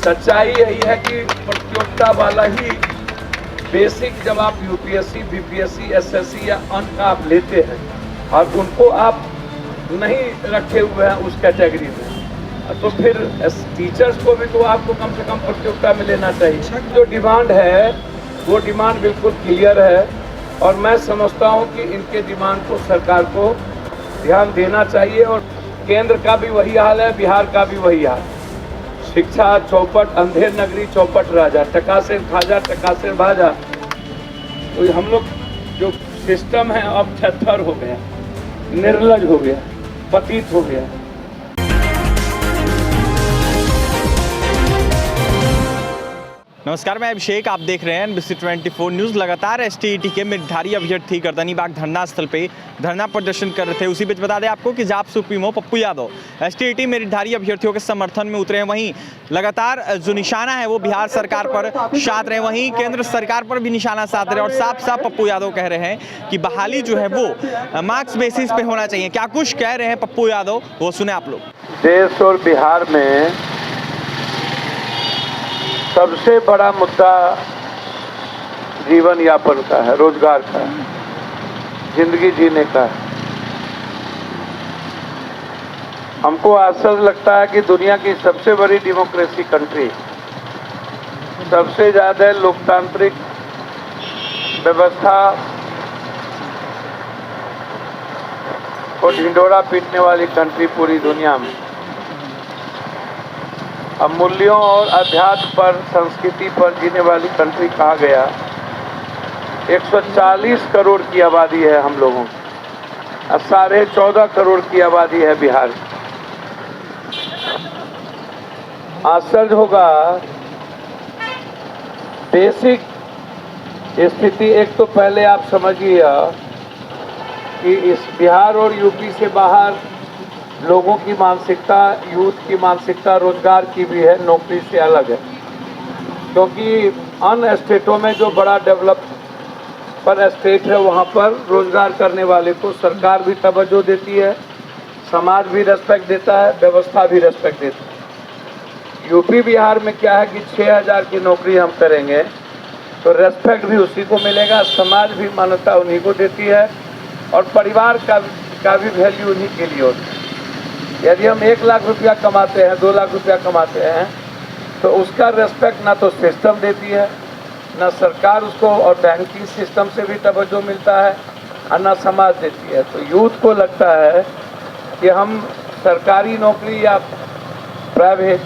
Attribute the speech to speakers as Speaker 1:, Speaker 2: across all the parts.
Speaker 1: सच्चाई यही है कि प्रतियोगिता वाला ही बेसिक जब आप यूपीएससी, बीपीएससी, एसएससी या अंक आप लेते हैं और उनको आप नहीं रखे हुए हैं उस कैटेगरी में, तो फिर टीचर्स को भी तो आपको कम से कम प्रतियोगिता में लेना चाहिए। जो डिमांड है वो डिमांड बिल्कुल क्लियर है और मैं समझता हूँ कि इनके डिमांड को सरकार को ध्यान देना चाहिए। और केंद्र का भी वही हाल है, बिहार का भी वही हाल। शिक्षा चौपट, अंधेर नगरी चौपट राजा, टका से खाजा टका से भाजा। तो हम लोग जो सिस्टम है अब छत्तर हो गया, निर्लज हो गया, पतित हो गया।
Speaker 2: नमस्कार, मैं अभिषेक, आप देख रहे हैं NBC 24 न्यूज़। लगातार STET के मेधावी अभ्यर्थी गर्दनीबाग धरना स्थल पे धरना प्रदर्शन कर रहे थे। उसी बीच बता दें आपको कि जाप सुप्रीमो पप्पू यादव STET मेधावी अभ्यर्थियों के समर्थन में उतरे हैं। वहीं लगातार जो निशाना है वो बिहार सरकार पर साध रहे हैं, वहीं केंद्र सरकार पर भी निशाना साध रहे हैं। और साफ साफ पप्पू यादव कह रहे हैं कि बहाली जो है वो मार्क्स बेसिस पे होना चाहिए। क्या कुछ कह रहे हैं पप्पू यादव, वो सुने आप लोग।
Speaker 1: देश और बिहार में सबसे बड़ा मुद्दा जीवन यापन का है, रोजगार का है, जिंदगी जीने का है। हमको आश्चर्य लगता है कि दुनिया की सबसे बड़ी डेमोक्रेसी कंट्री, सबसे ज्यादा लोकतांत्रिक व्यवस्था को ढिंढोरा पीटने वाली कंट्री पूरी दुनिया में, अब मूल्यों और अध्यात्म पर, संस्कृति पर जीने वाली कंट्री कहा गया। 140 करोड़ की आबादी है हम लोगों की, और 14.5 करोड़ की आबादी है बिहार की। आश्चर्य होगा, बेसिक स्थिति एक तो पहले आप समझिए कि इस बिहार और यूपी से बाहर लोगों की मानसिकता, यूथ की मानसिकता रोजगार की भी है, नौकरी से अलग है। क्योंकि अन्य स्टेटों में जो बड़ा डेवलप पर स्टेट है वहाँ पर रोजगार करने वाले को सरकार भी तवज्जो देती है, समाज भी रेस्पेक्ट देता है, व्यवस्था भी रेस्पेक्ट देती है। यूपी बिहार में क्या है कि 6000 की नौकरी हम करेंगे तो रेस्पेक्ट भी उसी को मिलेगा, समाज भी मान्यता उन्हीं को देती है और परिवार का भी वैल्यू उन्हीं के लिए होती है। यदि हम 1 लाख रुपया कमाते हैं, 2 लाख रुपया कमाते हैं, तो उसका रेस्पेक्ट ना तो सिस्टम देती है, ना सरकार उसको, और बैंकिंग सिस्टम से भी तवज्जो मिलता है, और ना समाज देती है। तो यूथ को लगता है कि हम सरकारी नौकरी या प्राइवेट,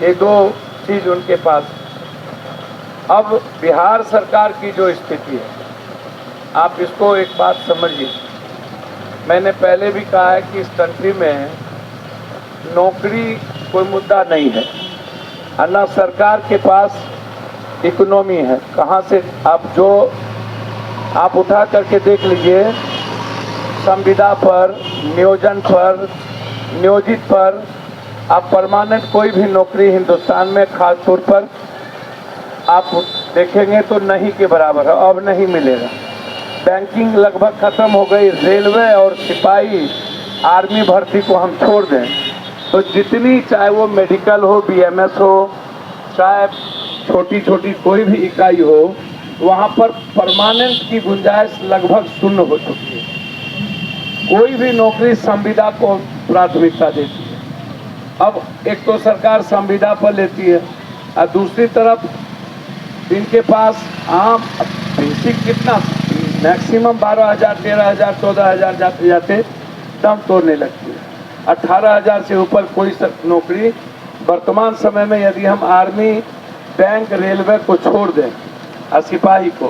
Speaker 1: ये 2 चीज़ उनके पास। अब बिहार सरकार की जो स्थिति है, आप इसको एक बात समझिए। मैंने पहले भी कहा है कि इस कंट्री में नौकरी कोई मुद्दा नहीं है, और ना सरकार के पास इकोनॉमी है। कहाँ से आप उठा करके देख लीजिए, संविदा पर, नियोजन पर, नियोजित पर, आप परमानेंट कोई भी नौकरी हिंदुस्तान में खास तौर पर आप देखेंगे तो नहीं के बराबर है, अब नहीं मिलेगा। बैंकिंग लगभग खत्म हो गई, रेलवे और सिपाही, आर्मी भर्ती को हम छोड़ दें तो जितनी, चाहे वो मेडिकल हो, BMS हो, चाहे छोटी छोटी कोई भी इकाई हो, वहाँ पर परमानेंट की गुंजाइश लगभग शून्य हो चुकी है। कोई भी नौकरी संविदा को प्राथमिकता देती है। अब एक तो सरकार संविदा पर लेती है और दूसरी तरफ इनके पास आम बेसिक कितना, मैक्सिमम 12,000, 13,000, 14,000 जाते जाते दम तोड़ने लगती है। 18,000 से ऊपर कोई नौकरी वर्तमान समय में, यदि हम आर्मी, बैंक, रेलवे को छोड़ दें और सिपाही को,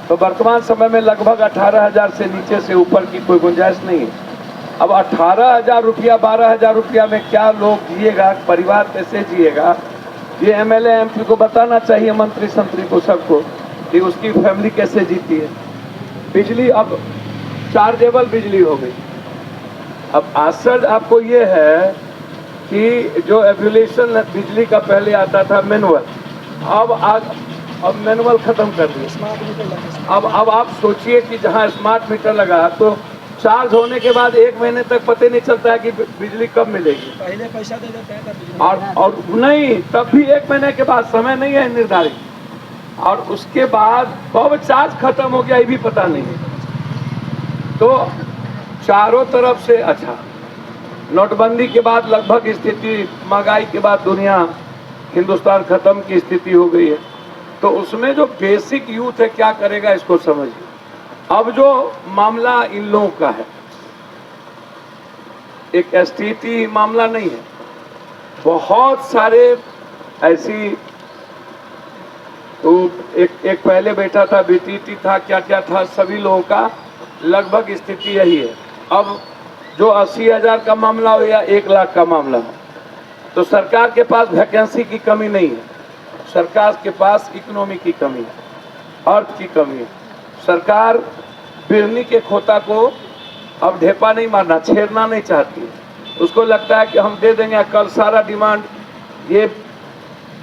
Speaker 1: तो वर्तमान समय में लगभग 18,000 से नीचे से ऊपर की कोई गुंजाइश नहीं है। अब 18,000 रुपया, 12,000 रुपया में क्या लोग जिएगा, परिवार कैसे जिएगा, ये MLA MP को बताना चाहिए, मंत्री संतरी को, सबको, कि उसकी फैमिली कैसे जीती है। बिजली अब चार्जेबल बिजली हो गई। अब आश्चर्य आपको ये है कि जो एवोल्यूशन बिजली का पहले आता था मैनुअल, अब मैनुअल खत्म कर दिया। अब आप सोचिए कि जहाँ स्मार्ट मीटर लगा तो चार्ज होने के बाद 1 महीने तक पता नहीं चलता है कि बिजली कब मिलेगी।
Speaker 3: पहले पैसा दे देते हैं तब बिजली
Speaker 1: और नहीं, तब भी 1 महीने के बाद, समय नहीं है निर्धारित। और उसके बाद कब चार्ज खत्म हो गया ये भी पता नहीं है। तो चारों तरफ से अच्छा, नोटबंदी के बाद लगभग स्थिति, महंगाई के बाद दुनिया, हिंदुस्तान खत्म की स्थिति हो गई है। तो उसमें जो बेसिक यूथ है क्या करेगा इसको समझिए। अब जो मामला इन लोगों का है, एक एसटीटी मामला नहीं है, बहुत सारे ऐसी, तो एक पहले बैठा था, बीटीटी था, क्या क्या था, सभी लोगों का लगभग स्थिति यही है। अब जो 80,000 का मामला हो या 1 लाख का मामला हो, तो सरकार के पास वैकेंसी की कमी नहीं है, सरकार के पास इकोनॉमी की कमी है, अर्थ की कमी है। सरकार बिरनी के खोता को अब ढेपा नहीं मारना, छेड़ना नहीं चाहती है। उसको लगता है कि हम दे देंगे, कल सारा डिमांड, ये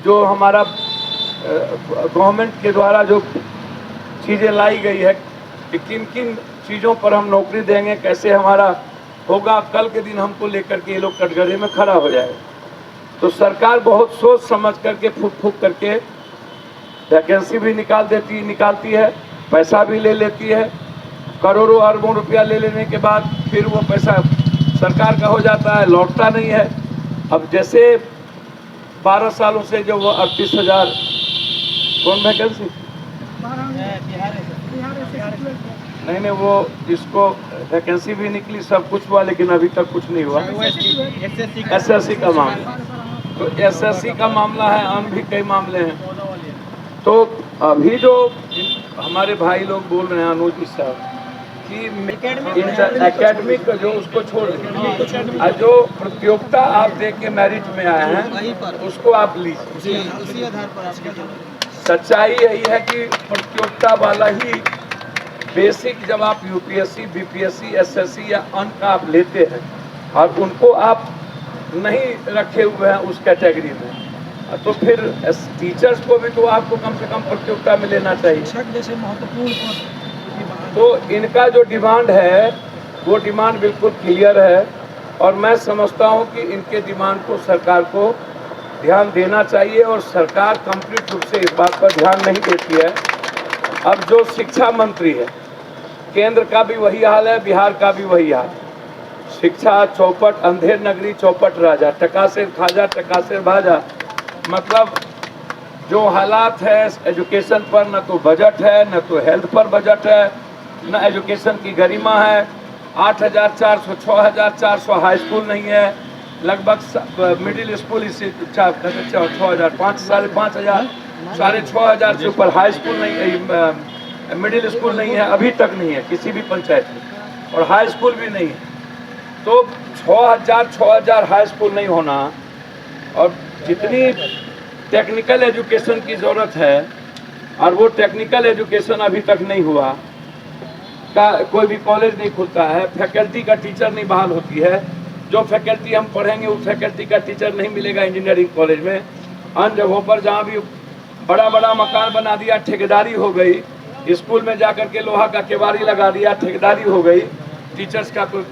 Speaker 1: जो हमारा गवर्नमेंट के द्वारा जो चीज़ें लाई गई है कि किन किन चीज़ों पर हम नौकरी देंगे, कैसे हमारा होगा, कल के दिन हमको लेकर के ये लोग कटघरे में खड़ा हो जाएगा। तो सरकार बहुत सोच समझ करके फूक फूक करके वैकेंसी भी निकालती है, पैसा भी ले लेती है, करोड़ों अरबों रुपया ले लेने के बाद फिर वो पैसा सरकार का हो जाता है, लौटता नहीं है। अब जैसे 12 सालों से जो वो 38,000 कौन वैकेंसी नहीं, वो जिसको वैकेंसी भी निकली, सब कुछ हुआ, लेकिन अभी तक कुछ नहीं हुआ। एसएससी का मामला, तो एसएससी का मामला है, अन्य भी कई मामले हैं। तो अभी जो हमारे भाई लोग बोल रहे हैं, अनुज जी साहब, कि एकेडमिक जो उसको छोड़ दें, जो प्रतियोगिता आप दे के मेरिट में आए हैं उसको आप लीजिए।
Speaker 3: उसी आधार पर आप
Speaker 1: सच्चाई यही है कि प्रतियोगिता वाला ही बेसिक, जब आप यूपीएससी, बीपीएससी, एसएससी या अन्य का आप लेते हैं और उनको आप नहीं रखे हुए हैं उस कैटेगरी में, तो फिर टीचर्स को भी तो आपको कम से कम प्रतियोगिता में लेना चाहिए।
Speaker 3: शिक्षक जैसे महत्वपूर्ण,
Speaker 1: तो इनका जो डिमांड है वो डिमांड बिल्कुल क्लियर है, और मैं समझता हूं कि इनके डिमांड को सरकार को ध्यान देना चाहिए, और सरकार कंप्लीट रूप से इस बात पर ध्यान नहीं देती है। अब जो शिक्षा मंत्री है, केंद्र का भी वही हाल है, बिहार का भी वही हाल। शिक्षा चौपट, अंधेर नगरी चौपट राजा, टकासेर खाजा टकासेर भाजा। मतलब जो हालात है एजुकेशन पर, न तो बजट है, न तो हेल्थ पर बजट है, न एजुकेशन की गरिमा है। 8,400 6,400 हाई स्कूल नहीं है, लगभग मिडिल स्कूल इससे 6,000 5,500 6,500 से ऊपर हाई स्कूल नहीं, मिडिल स्कूल नहीं है, अभी तक नहीं है किसी भी पंचायत में, और हाई स्कूल भी नहीं है। तो 6,000 हाई स्कूल नहीं होना, और जितनी टेक्निकल एजुकेशन की ज़रूरत है, और वो टेक्निकल एजुकेशन अभी तक नहीं हुआ, का कोई भी कॉलेज नहीं खुलता है, फैकल्टी का टीचर नहीं बहाल होती है, जो फैकल्टी हम पढ़ेंगे उस फैकल्टी का टीचर नहीं मिलेगा इंजीनियरिंग कॉलेज में। अन्य जगहों पर जहाँ भी बड़ा बड़ा मकान बना दिया, ठेकेदारी हो गई, स्कूल में जाकर के लोहा का केवाड़ी लगा दिया, ठेकेदारी हो गई, टीचर्स का कोई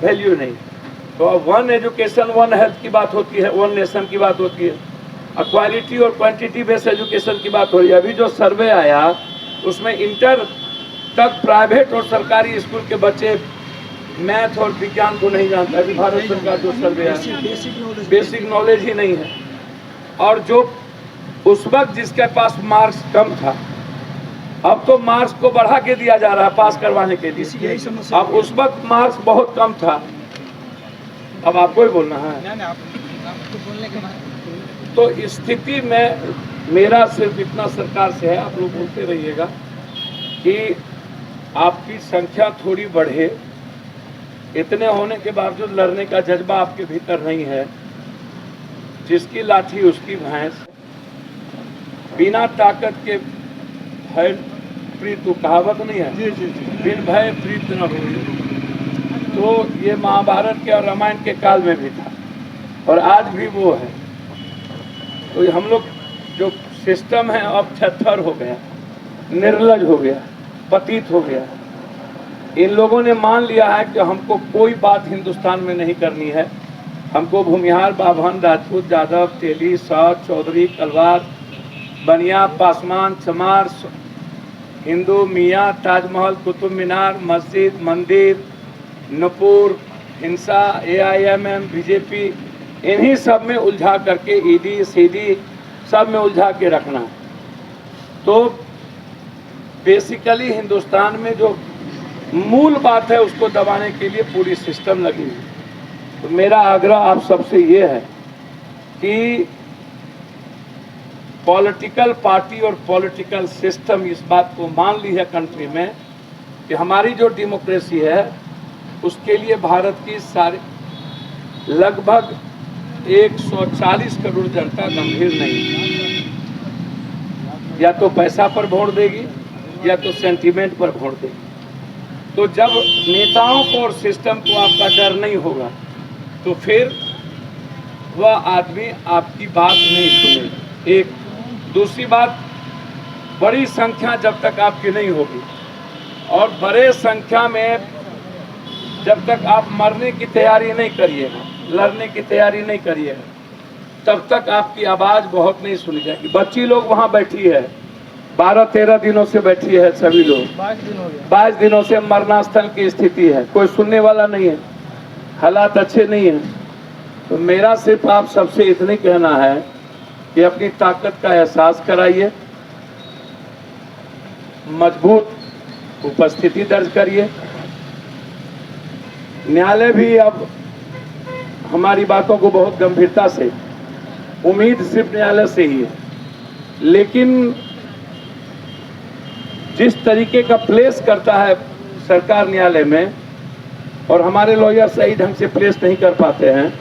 Speaker 1: वैल्यू नहीं। तो अब वन एजुकेशन वन हेल्थ की बात होती है, वन नेशन की बात होती है, और क्वालिटी और क्वांटिटी बेस्ड एजुकेशन की बात हो रही है। अभी जो सर्वे आया उसमें इंटर तक प्राइवेट और सरकारी स्कूल के बच्चे मैथ और विज्ञान को नहीं जानते। अभी भारत सरकार जो सर्वे आया, बेसिक नॉलेज ही नहीं है। और जो उस वक्त जिसके पास मार्क्स कम था, अब तो मार्क्स को बढ़ा के दिया जा रहा है पास करवाने के लिए। अब उस वक्त मार्क्स बहुत कम था, अब आपको ही बोलना है। तो इस स्थिति में मेरा सिर्फ इतना सरकार से है, आप लोग बोलते रहिएगा कि आपकी संख्या थोड़ी बढ़े, इतने होने के बावजूद लड़ने का जज्बा आपके भीतर नहीं है। जिसकी लाठी उसकी भैंस, बिना ताकत के भय प्रीत, कहावत नहीं है, बिन भय प्रीत न हो। तो ये महाभारत के और रामायण के काल में भी था, और आज भी वो है। तो हम लोग जो सिस्टम है अब थर हो गया, निर्लज हो गया, पतित हो गया। इन लोगों ने मान लिया है कि हमको कोई बात हिंदुस्तान में नहीं करनी है। हमको भूमिहार, बाभन, राजपूत, यादव, तेली, साव, चौधरी, कलवार, बनिया, पासवान, चमार, हिंदू, मियाँ, ताजमहल, कुतुब मीनार, मस्जिद, मंदिर, नुपुर, हिंसा, AIMM, बीजेपी, इन्हीं सब में उलझा करके ईडी, सीडी सब में उलझा के रखना। तो बेसिकली हिंदुस्तान में जो मूल बात है उसको दबाने के लिए पूरी सिस्टम लगी है। तो मेरा आग्रह आप सबसे ये है कि पॉलिटिकल पार्टी और पॉलिटिकल सिस्टम इस बात को मान ली है कंट्री में कि हमारी जो डेमोक्रेसी है उसके लिए भारत की सारी लगभग 140 करोड़ जनता गंभीर नहीं है। या तो पैसा पर वोट देगी या तो सेंटीमेंट पर वोट देगी। तो जब नेताओं को और सिस्टम को आपका डर नहीं होगा तो फिर वह आदमी आपकी बात नहीं सुनेगा। एक दूसरी बात, बड़ी संख्या जब तक आपकी नहीं होगी और बड़े संख्या में जब तक आप मरने की तैयारी नहीं करिएगा, लड़ने की तैयारी नहीं करिएगा, तब तक आपकी आवाज़ बहुत नहीं सुनी जाएगी। बच्ची लोग वहाँ बैठी है, 12-13 दिनों से बैठी है, सभी लोग
Speaker 3: 22 दिन हो गया।
Speaker 1: 22 दिनों से मरणास्थल की स्थिति है, कोई सुनने वाला नहीं है, हालात अच्छे नहीं हैं। तो मेरा सिर्फ आप सबसे इतनी कहना है कि अपनी ताकत का एहसास कराइए, मजबूत उपस्थिति दर्ज करिए। न्यायालय भी अब हमारी बातों को बहुत गंभीरता से, उम्मीद सिर्फ न्यायालय से ही है, लेकिन जिस तरीके का प्लेस करता है सरकार न्यायालय में और हमारे लॉयर सही ढंग से प्लेस नहीं कर पाते हैं,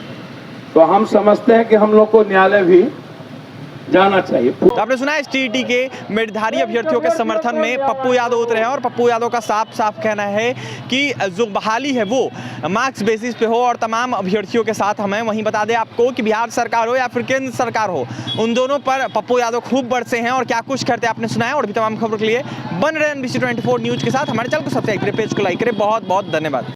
Speaker 1: तो हम समझते हैं कि हम लोग को न्यायालय भी जाना चाहिए।
Speaker 2: तो आपने सुना STET के मेधावी अभ्यर्थियों के समर्थन में पप्पू यादव उतरे हैं और पप्पू यादव का साफ साफ कहना है कि जो बहाली है वो मार्क्स बेसिस पे हो और तमाम अभ्यर्थियों के साथ हमें। वहीं बता दें आपको कि बिहार सरकार हो या फिर केंद्र सरकार हो, उन दोनों पर पप्पू यादव खूब बरसे हैं और क्या कुछ करते हैं आपने सुना है। और भी तमाम खबरों के लिए बन रहे NBC 24 न्यूज़ के साथ हमारे चैनल को सब्सक्राइब करें, पेज को लाइक करें। बहुत बहुत धन्यवाद।